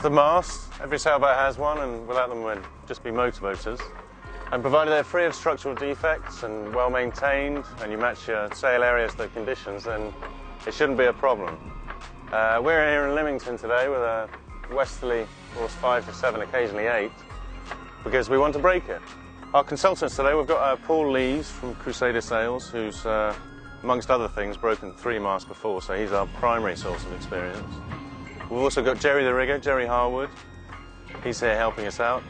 the mast. Every sailboat has one, and without them we'd just be motorboaters. And provided they're free of structural defects and well maintained, and you match your sail areas to the conditions, then it shouldn't be a problem. We're here in Lymington today with a westerly force 5 to 7, occasionally 8, because we want to break it. Our consultants today, we've got Paul Lees from Crusader Sails, who's, amongst other things, broken 3 masts before, so he's our primary source of experience. We've also got Jerry the rigger, Jerry Harwood. He's here helping us out.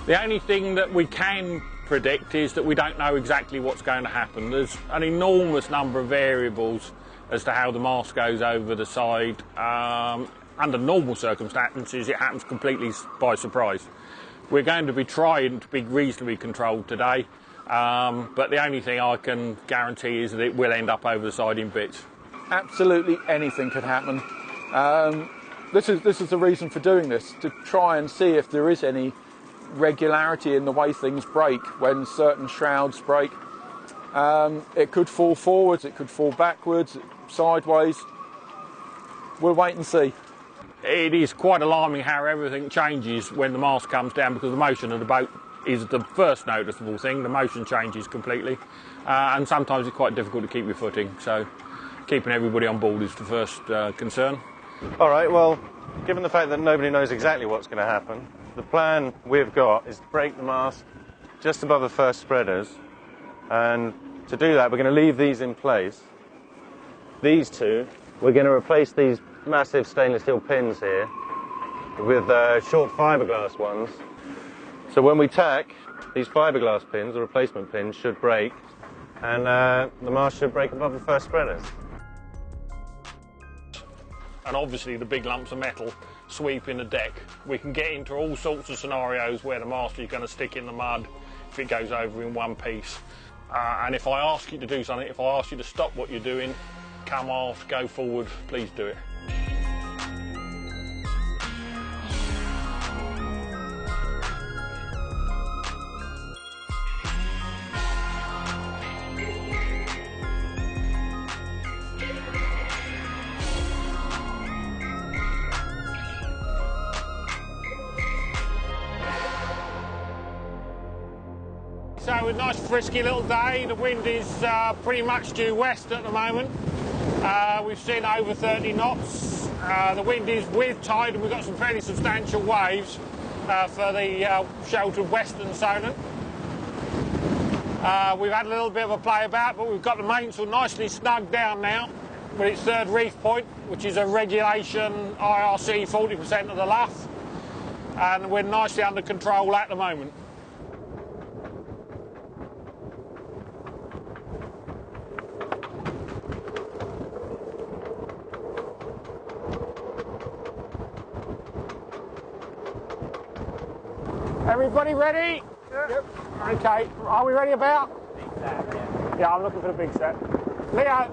The only thing that we can predict is that we don't know exactly what's going to happen. There's an enormous number of variables as to how the mast goes over the side. Under normal circumstances, it happens completely by surprise. We're going to be trying to be reasonably controlled today, but the only thing I can guarantee is that it will end up over the side in bits. Absolutely anything could happen. This is the reason for doing this, to try and see if there is any regularity in the way things break when certain shrouds break. It could fall forwards, it could fall backwards, sideways. We'll wait and see. It is quite alarming how everything changes when the mast comes down, because the motion of the boat is the first noticeable thing. The motion changes completely, and sometimes it's quite difficult to keep your footing, so keeping everybody on board is the first concern. All right, well, given the fact that nobody knows exactly what's going to happen, the plan we've got is to break the mast just above the first spreaders, and to do that we're going to leave these in place. These two, we're going to replace these massive stainless steel pins here with short fiberglass ones. So when we tack, these fiberglass pins, the replacement pins, should break, and the mast should break above the first spreaders. And obviously the big lumps of metal sweeping the deck. We can get into all sorts of scenarios where the mast is going to stick in the mud if it goes over in one piece. And if I ask you to do something, if I ask you to stop what you're doing, come off, go forward, please do it. So a nice frisky little day. The wind is pretty much due west at the moment. We've seen over 30 knots. The wind is with tide, and we've got some fairly substantial waves for the sheltered western Solent. We've had a little bit of a play about, but we've got the mainsail nicely snugged down now with its third reef point, which is a regulation IRC 40% of the luff, and we're nicely under control at the moment. Everybody ready? Yep. Okay, are we ready about? Big set, yeah. Yeah, I'm looking for the big set. Leo!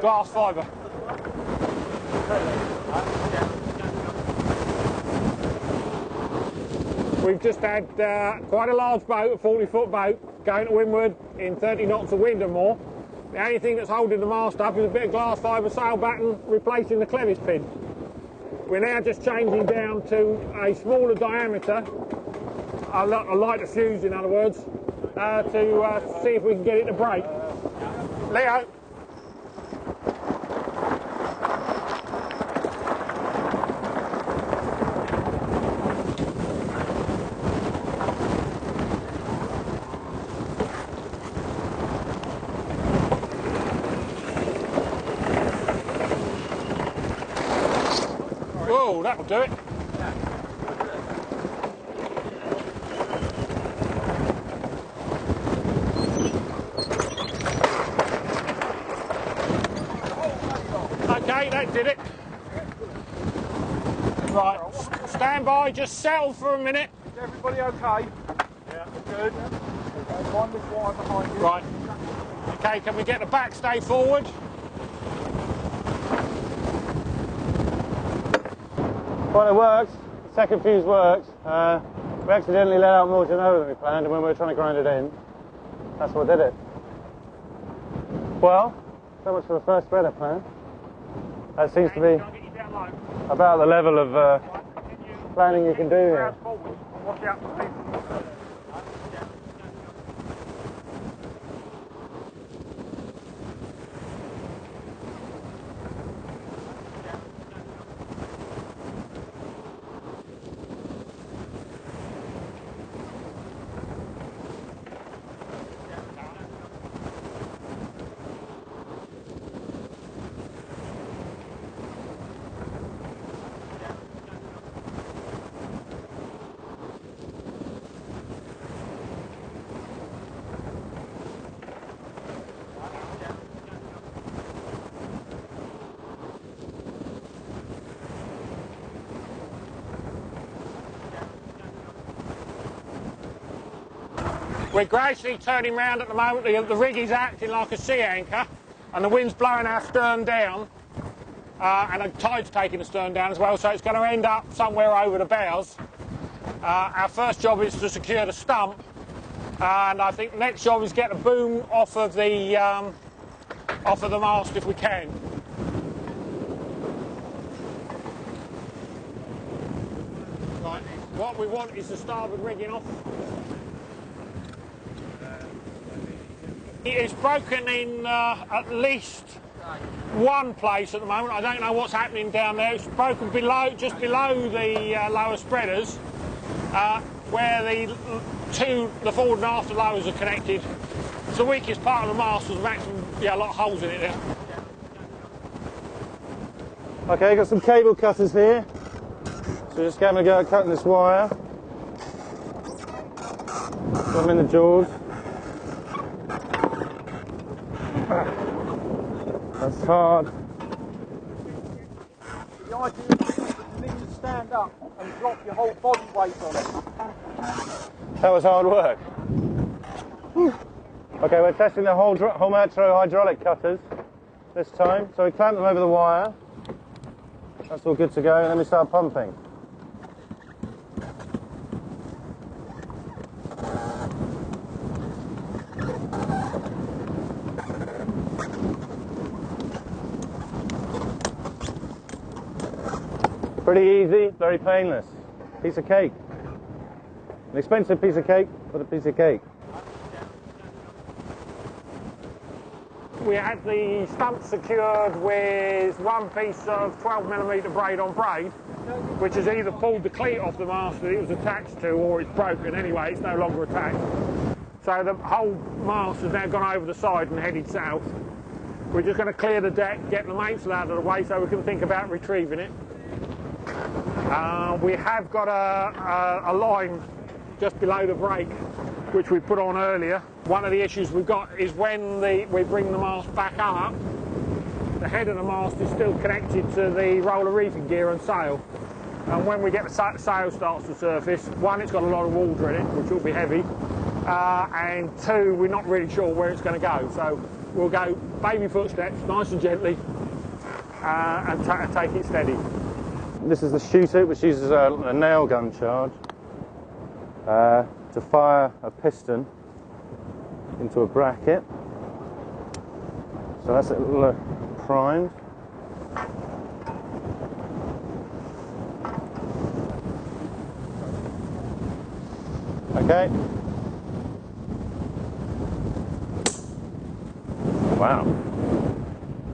Glass fibre. We've just had quite a large boat, a 40-foot boat, going to windward in 30 knots of wind or more. The only thing that's holding the mast up is a bit of glass fibre sail batten replacing the clevis pin. We're now just changing down to a smaller diameter, a lighter fuse in other words, to see if we can get it to break. Leo. Oh, that'll do it. Okay, that did it. Right, stand by, just settle for a minute. Is everybody okay? Yeah, good. One with wire behind you. Right. Okay, can we get the backstay forward? Well, it works. second fuse worked. We accidentally let out more Genoa than we planned, and when we were trying to grind it in, that's what did it. Well, so much for the first spreader plan. That seems to be about the level of planning you can do here. We're gradually turning round at the moment. The rig is acting like a sea anchor, and the wind's blowing our stern down, and the tide's taking the stern down as well, so it's going to end up somewhere over the bows. Our first job is to secure the stump, and I think the next job is get the boom off of the mast if we can. Right. What we want is the starboard rigging off. It's broken in at least one place at the moment. I don't know what's happening down there. It's broken below, just below the lower spreaders, where the forward and after lowers are connected. It's the weakest part of the mast. There's maximum, a lot of holes in it there. Okay, got some cable cutters here. So we're just going to go at cutting this wire. Got them in the jaws. That's hard. The idea is that you need to stand up and drop your whole body weight on it. That was hard work. Okay, we're testing the whole metro hydraulic cutters this time. So we clamp them over the wire. That's all good to go, and then we start pumping. Pretty easy, very painless. Piece of cake. An expensive piece of cake, but a piece of cake. We had the stump secured with one piece of 12mm braid on braid, which has either pulled the cleat off the mast that it was attached to, or it's broken anyway, it's no longer attached. So the whole mast has now gone over the side and headed south. We're just going to clear the deck, get the mainsail out of the way so we can think about retrieving it. We have got a line just below the brake, which we put on earlier. One of the issues we've got is when we bring the mast back up, the head of the mast is still connected to the roller reefing gear and sail. And when we get the sail starts to surface, one, it's got a lot of water in it, which will be heavy, and two, we're not really sure where it's going to go. So we'll go baby footsteps, nice and gently, and take it steady. This is the shooter, which uses a nail gun charge to fire a piston into a bracket. So that's it primed. Okay. Wow.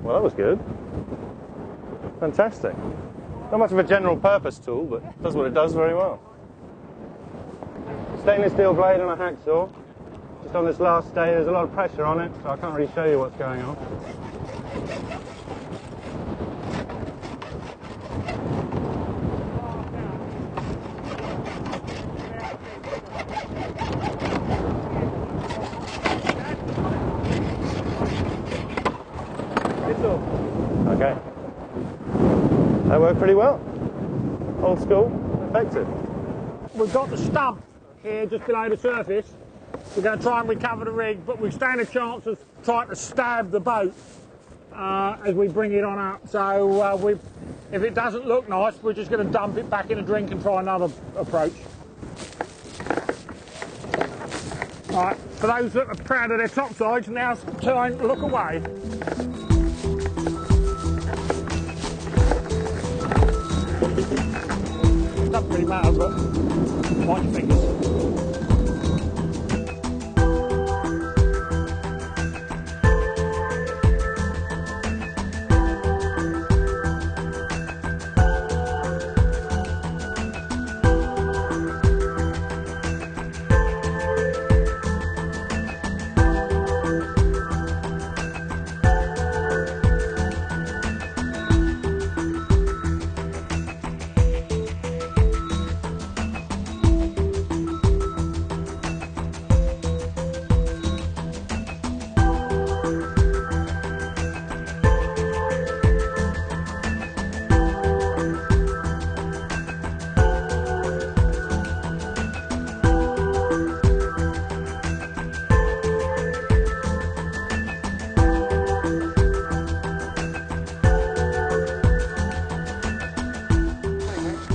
Well, that was good. Fantastic. Not much of a general purpose tool, but does what it does very well. Stainless steel blade and a hacksaw. Just on this last day, there's a lot of pressure on it, so I can't really show you what's going on. Okay. That worked pretty well. Old school, effective. We've got the stump here just below the surface. We're going to try and recover the rig, but we stand a chance of trying to stab the boat as we bring it on up. So if it doesn't look nice, we're just going to dump it back in a drink and try another approach. Right, for those that are proud of their top sides, now's the time to look away. Doesn't really matter, but mind your fingers.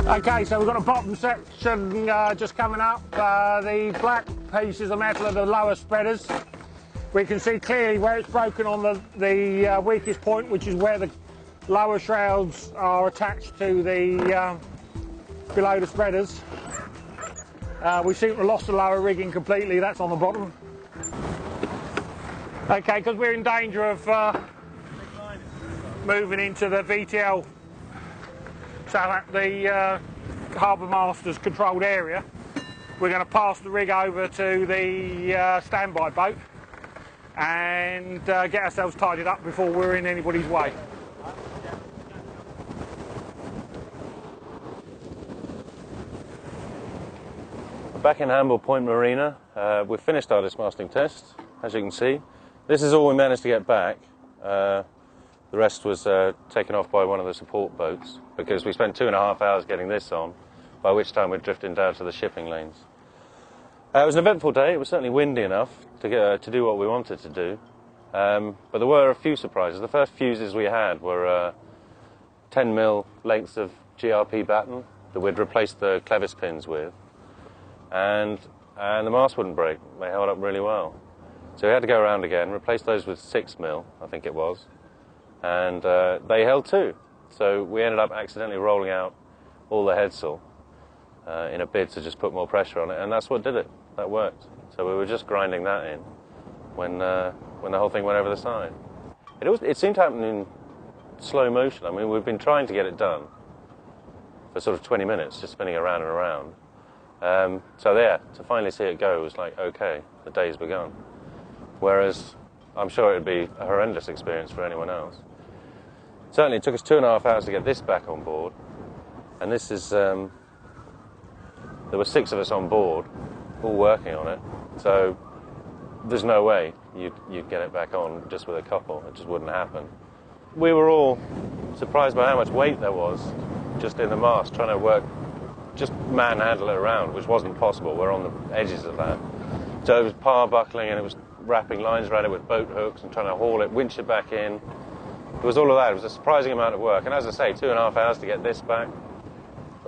Okay, so we've got a bottom section just coming up. The black pieces of metal are the lower spreaders. We can see clearly where it's broken on the weakest point, which is where the lower shrouds are attached to the below the spreaders. We seem to have lost the lower rigging completely. That's on the bottom. Okay, because we're in danger of moving into the VTL. So at the Harbour Master's controlled area, we're going to pass the rig over to the standby boat and get ourselves tidied up before we're in anybody's way. Back in Hamble Point Marina, we've finished our dismasting test, as you can see. This is all we managed to get back. The rest was taken off by one of the support boats because we spent 2.5 hours getting this on, by which time we're drifting down to the shipping lanes. It was an eventful day. It was certainly windy enough to do what we wanted to do, but there were a few surprises. The first fuses we had were 10mm lengths of GRP batten that we'd replaced the clevis pins with, and the mast wouldn't break. They held up really well. So we had to go around again, replace those with 6mm, I think it was. And they held too. So we ended up accidentally rolling out all the headsail in a bid to just put more pressure on it, and that's what did it. That worked. So we were just grinding that in when the whole thing went over the side. It seemed to happen in slow motion. I mean, we've been trying to get it done for sort of 20 minutes, just spinning around and around. So there, to finally see it go was like, okay, the day's begun. Whereas I'm sure it would be a horrendous experience for anyone else. Certainly it took us 2.5 hours to get this back on board, and this is, there were 6 of us on board, all working on it, so there's no way you'd get it back on just with a couple. It just wouldn't happen. We were all surprised by how much weight there was just in the mast, trying to just manhandle it around, which wasn't possible. We're on the edges of that. So it was power buckling, and it was wrapping lines around it with boat hooks and trying to haul it, winch it back in. It was all of that. It was a surprising amount of work. And as I say, 2.5 hours to get this back.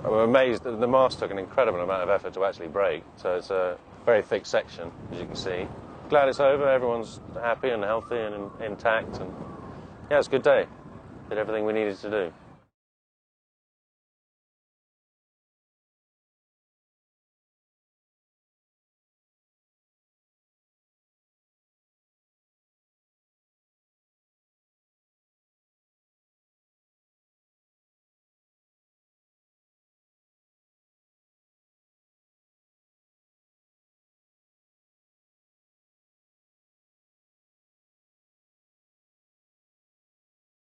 I'm amazed that the mast took an incredible amount of effort to actually break. So it's a very thick section, as you can see. Glad it's over. Everyone's happy and healthy and intact. And yeah, it's a good day. Did everything we needed to do.